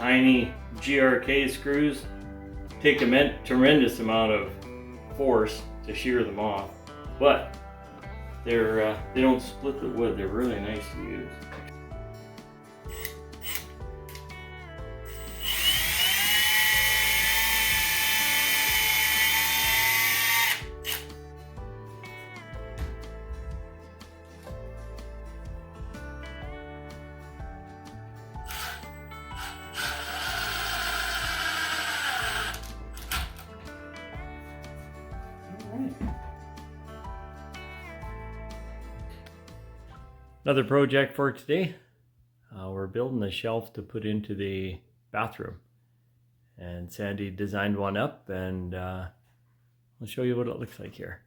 tiny GRK screws take a tremendous amount of force to shear them off, but they don't split the wood. They're really nice to use. Another project for today. We're building a shelf to put into the bathroom, and Sandy designed one up, and I'll show you what it looks like here.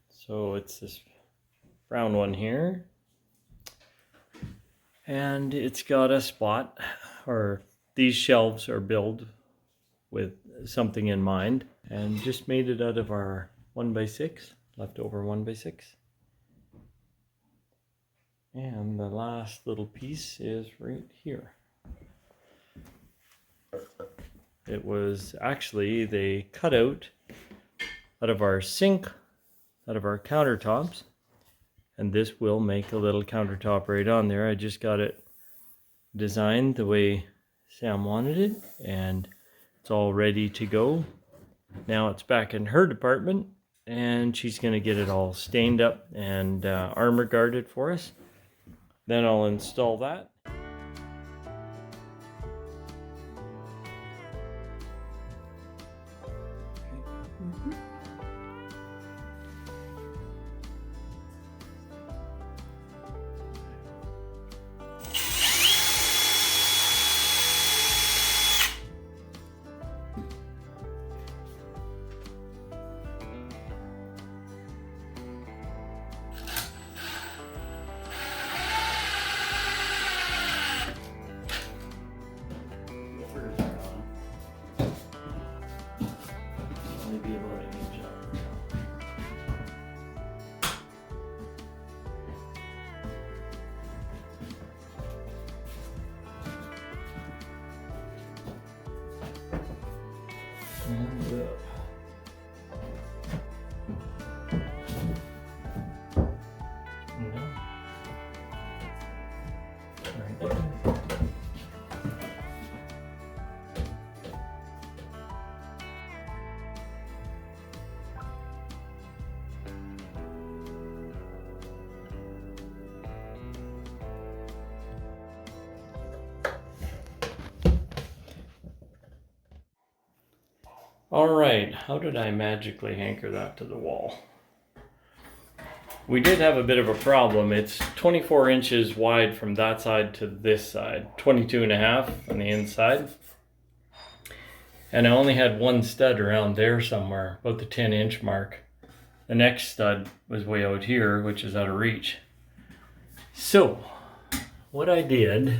So it's this brown one here, and it's got a spot, or these shelves are built with something in mind, and just made it out of our 1x6, leftover 1x6. And the last little piece is right here. It was actually they cut out of our sink, out of our countertops, and this will make a little countertop right on there. I just got it designed the way Sam wanted it, and it's all ready to go. Now it's back in her department, and she's going to get it all stained up and armor guarded for us. Then I'll install that. All right, how did I magically anchor that to the wall? We did have a bit of a problem. It's 24 inches wide from that side to this side, 22.5 on the inside. And I only had one stud around there somewhere, about the 10-inch mark. The next stud was way out here, which is out of reach. So, what I did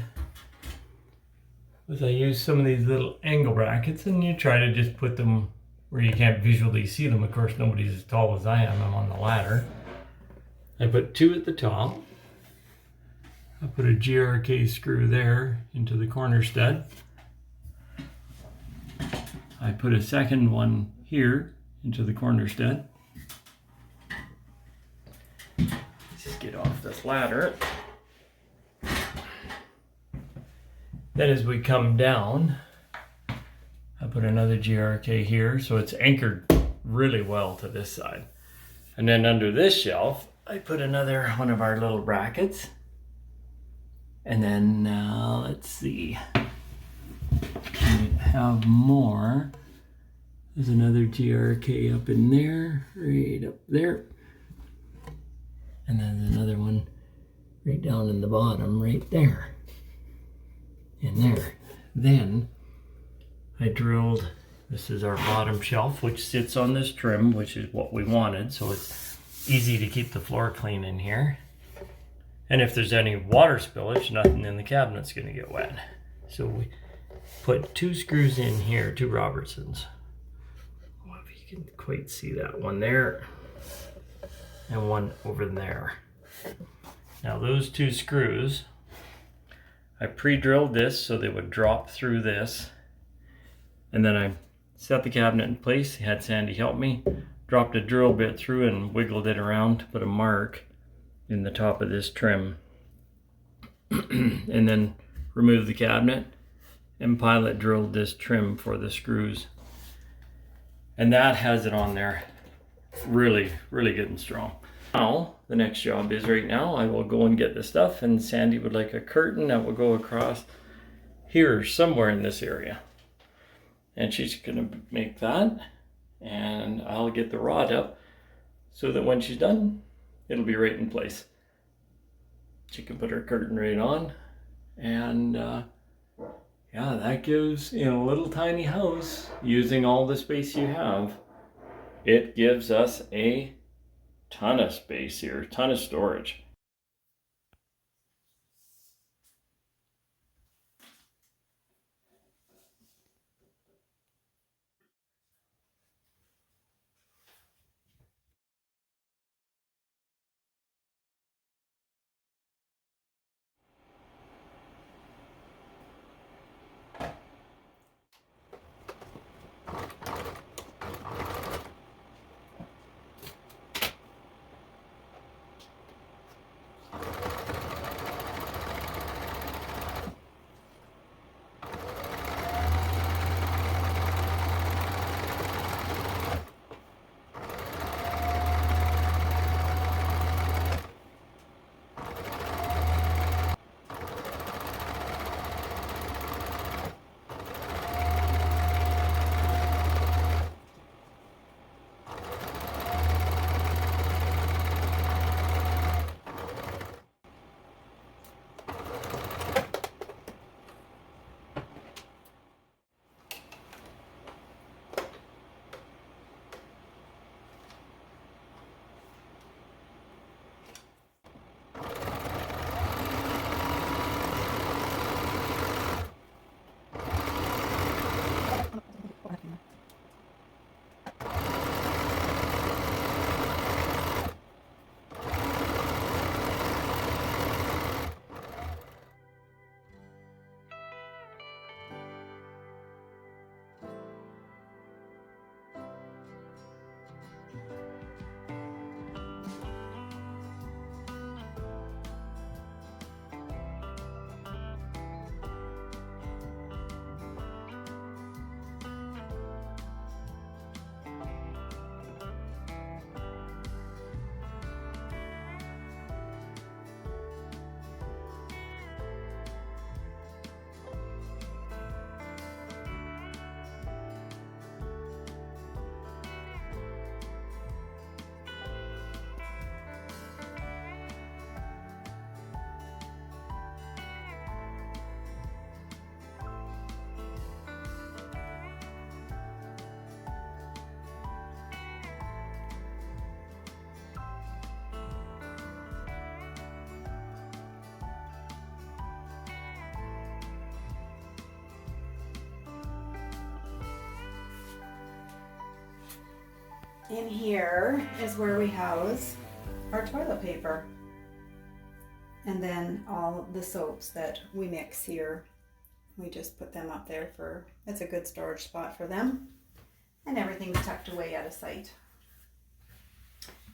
was I used some of these little angle brackets, and you try to just put them where you can't visually see them. Of course, nobody's as tall as I am. I'm on the ladder. I put two at the top. I put a GRK screw there into the corner stud. I put a second one here into the corner stud. Let's just get off this ladder. Then as we come down, I put another GRK here, so it's anchored really well to this side. And then under this shelf, I put another one of our little brackets. And then, let's see, we have more. There's another GRK up in there, right up there. And then another one right down in the bottom, right there. In there. Then I drilled, this is our bottom shelf, which sits on this trim, which is what we wanted, so it's easy to keep the floor clean in here. And if there's any water spillage, nothing in the cabinet's going to get wet. So we put two screws in here, two Robertsons. I don't know if you can quite see that one there, and one over there. Now those 2 screws, I pre-drilled this so they would drop through this. And then I set the cabinet in place, had Sandy help me, dropped a drill bit through and wiggled it around to put a mark in the top of this trim. And then removed the cabinet and pilot drilled this trim for the screws. And that has it on there really, really good and strong. Now, the next job is right now I will go and get the stuff, and Sandy would like a curtain that will go across here somewhere in this area. And she's gonna make that, and I'll get the rod up so that when she's done, it'll be right in place. She can put her curtain right on, and yeah, that gives, in a little tiny house, using all the space you have, it gives us a ton of space here, ton of storage. In here is where we house our toilet paper. And then all the soaps that we mix here, we just put them up there for, it's a good storage spot for them. And everything's tucked away out of sight.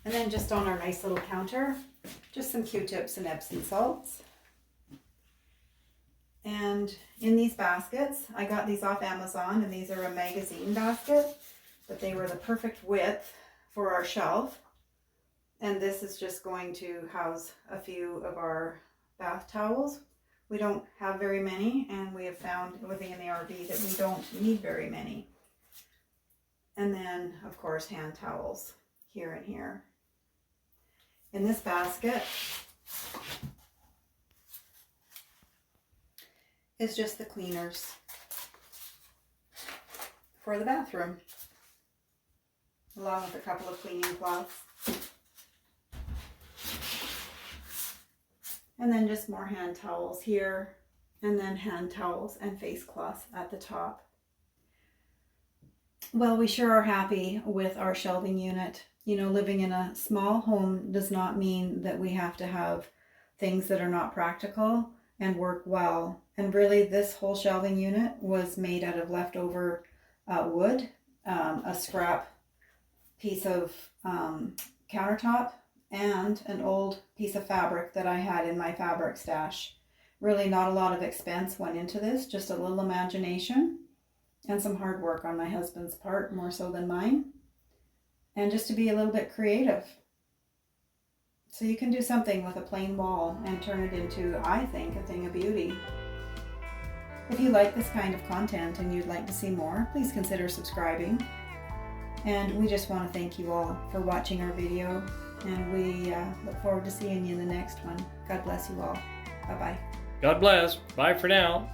And then just on our nice little counter, just some Q-tips and Epsom salts. And in these baskets, I got these off Amazon, and these are a magazine basket, but they were the perfect width for our shelf. And this is just going to house a few of our bath towels. We don't have very many, and we have found living in the RV that we don't need very many. And then, of course, hand towels here and here. In this basket is just the cleaners for the bathroom, along with a couple of cleaning cloths. And then just more hand towels here, and then hand towels and face cloths at the top. Well, we sure are happy with our shelving unit. You know, living in a small home does not mean that we have to have things that are not practical and work well. And really, this whole shelving unit was made out of leftover wood, a scrap piece of countertop, and an old piece of fabric that I had in my fabric stash. Really not a lot of expense went into this, just a little imagination and some hard work on my husband's part, more so than mine. And just to be a little bit creative. So you can do something with a plain wall and turn it into, I think, a thing of beauty. If you like this kind of content and you'd like to see more, please consider subscribing. And we just want to thank you all for watching our video, and we look forward to seeing you in the next one. God bless you all. Bye-bye. God bless. Bye for now.